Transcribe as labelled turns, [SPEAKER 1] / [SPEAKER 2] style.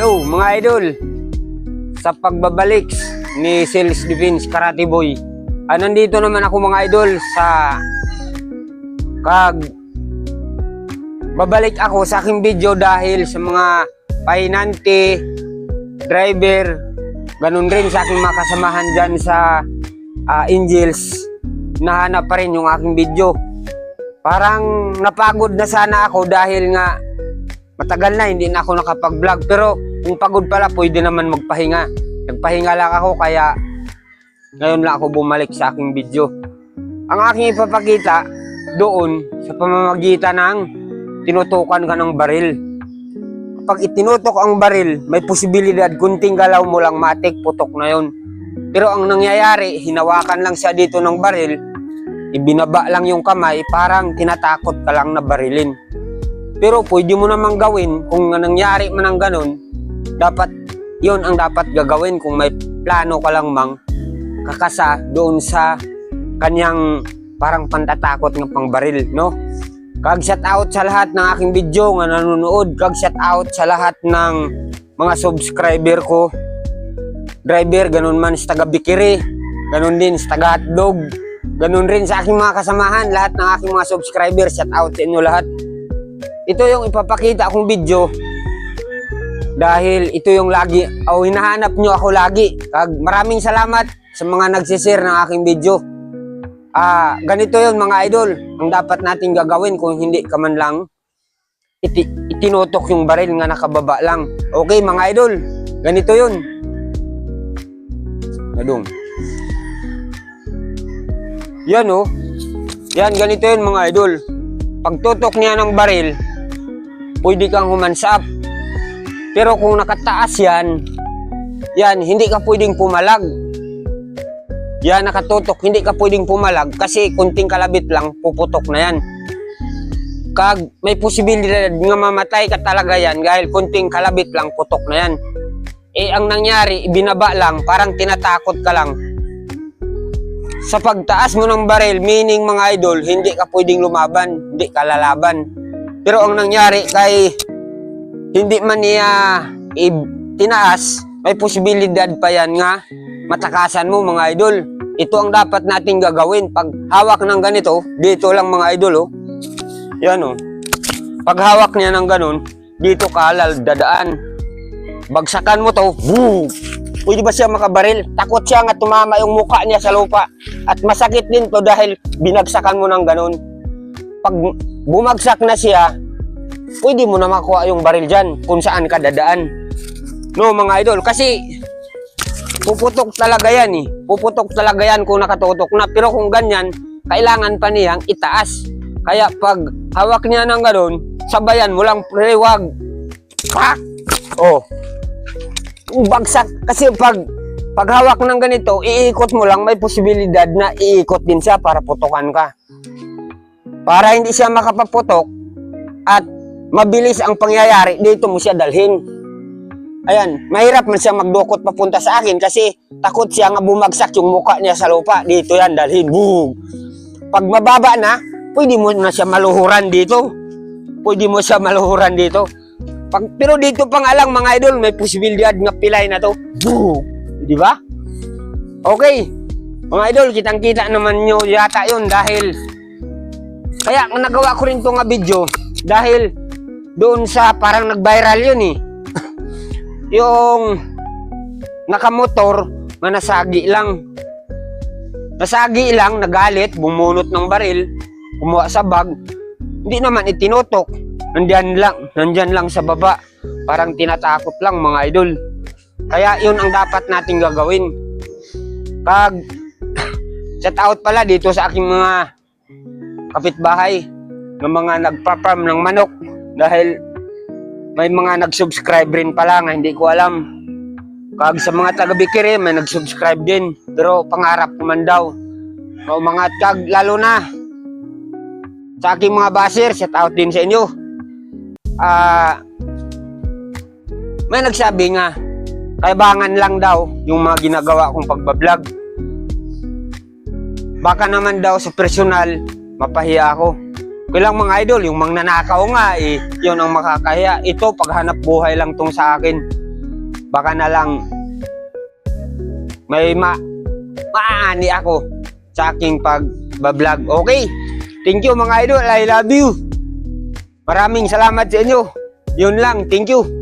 [SPEAKER 1] Hello mga idol, sa pagbabalik ni Self Defense Karate Boy. Nandito naman ako mga idol sa babalik ako sa aking video dahil sa mga pahinante, driver, ganun rin sa aking mga kasamahan dyan sa Angels. Nahanap pa rin yung aking video. Parang napagod na sana ako dahil nga matagal na hindi na ako nakapag-vlog, pero kung pagod pala pwede naman magpahinga. Nagpahinga lang ako kaya ngayon lang ako bumalik sa aking video. Ang aking ipapakita doon sa pamamagitan ng tinutukan ka ng baril. Kapag itinutok ang baril, may posibilidad kunting galaw mo lang matik, putok na yon. Pero ang nangyayari, hinawakan lang siya dito ng baril, ibinaba lang yung kamay, parang tinatakot ka lang na barilin. Pero pwede mo namang gawin kung nangyari man ang ganun, dapat yon ang dapat gagawin kung may plano ka lang mang kakasa doon sa kanyang parang pantatakot ng pangbaril, no? Kag shout out sa lahat ng aking video nga nanonood, kag shout out sa lahat ng mga subscriber ko, driver, ganun man sa taga Bikiri, ganun din sa taga Hotdog, ganun rin sa aking mga kasamahan, lahat ng aking mga subscriber, shout out sa inyo lahat. Ito yung ipapakita akong video dahil ito yung lagi hinahanap nyo ako lagi. Kag maraming salamat sa mga nagsishare ng aking video. Ganito yun mga idol, ang dapat natin gagawin kung hindi ka man lang itinutok yung baril nga nakababa lang. Okay mga idol, ganito yun. Nadung. Yan oh. Yan, ganito yun mga idol. Pagtutok niya ng baril, pwede kang humansap. Pero kung nakataas yan, hindi ka pwedeng pumalag. Yan, nakatutok, hindi ka pwedeng pumalag kasi kunting kalabit lang, puputok na yan. Kag may posibilidad nga mamatay ka talaga yan dahil kunting kalabit lang, putok na yan. Ang nangyari, ibinaba lang, parang tinatakot ka lang. Sa pagtaas mo ng baril, meaning mga idol, hindi ka pwedeng lumaban, hindi ka lalaban. Pero ang nangyari kay hindi man niya tinaas, may posibilidad pa yan nga matakasan mo mga idol. Ito ang dapat natin gagawin. Pag hawak ng ganito, dito lang mga idol oh. Yan oh. Pag hawak niya ng ganun, dito ka dadaan. Bagsakan mo to, boom! Pwede ba siya makabaril? Takot siya nga tumama yung mukha niya sa lupa. At masakit din to dahil binagsakan mo ng ganun. Pag bumagsak na siya, pwede mo na makuha yung baril dyan kung saan ka dadaan. No mga idol, kasi puputok talaga yan eh. Puputok talaga yan kung nakatutok na. Pero kung ganyan, kailangan pa niyang itaas. Kaya pag hawak niya ng ganun, sabayan mo lang, wag. Pak! Oh. Bagsak. Kasi pag hawak ng ganito, iikot mo lang, may posibilidad na iikot din siya para putukan ka. Para hindi siya makapaputok at mabilis ang pangyayari, dito mo siya dalhin. Ayan, mahirap man siya magdukot papunta sa akin kasi takot siya nga bumagsak yung mukha niya sa lupa. Dito yan, dalhin. Boom! Pag mababa na, pwede mo na siya maluhuran dito. Pwede mo siya maluhuran dito. Pero dito pa nga lang mga idol, may posibilidad nga pilay na to. Boom! Di ba? Okay. Mga idol, kitang-kita naman nyo yata yun dahil kaya nagawa ko rin to nga video dahil doon sa parang nag-viral yun eh. Yung nakamotor na nasagi lang. Nasagi lang, nagalit, bumunot ng baril, kumuha sa bag. Hindi naman itinutok. Nandyan lang sa baba. Parang tinatakot lang mga idol. Kaya yun ang dapat nating gagawin. Kag shout out pala dito sa aking mga kapitbahay ng mga nagpa-farm ng manok dahil may mga nag-subscribe rin pala nga hindi ko alam. Kag sa mga taga Bikiri may nag-subscribe din pero pangarap ko man daw. So mga kag lalo na sa aking mga baser, shout out din sa inyo. May nagsabi nga kaibangan lang daw yung mga ginagawa kong pagbablog. Baka naman daw sa personal mapahiya ako. Kailang mga idol, yung mangnanakaw nga, yun ang makakahiya. Ito, paghanap buhay lang tong sa akin. baka na lang may maaani ako sa aking pag-vlog. Okay? Thank you mga idol. I love you. Maraming salamat sa inyo. Yun lang. Thank you.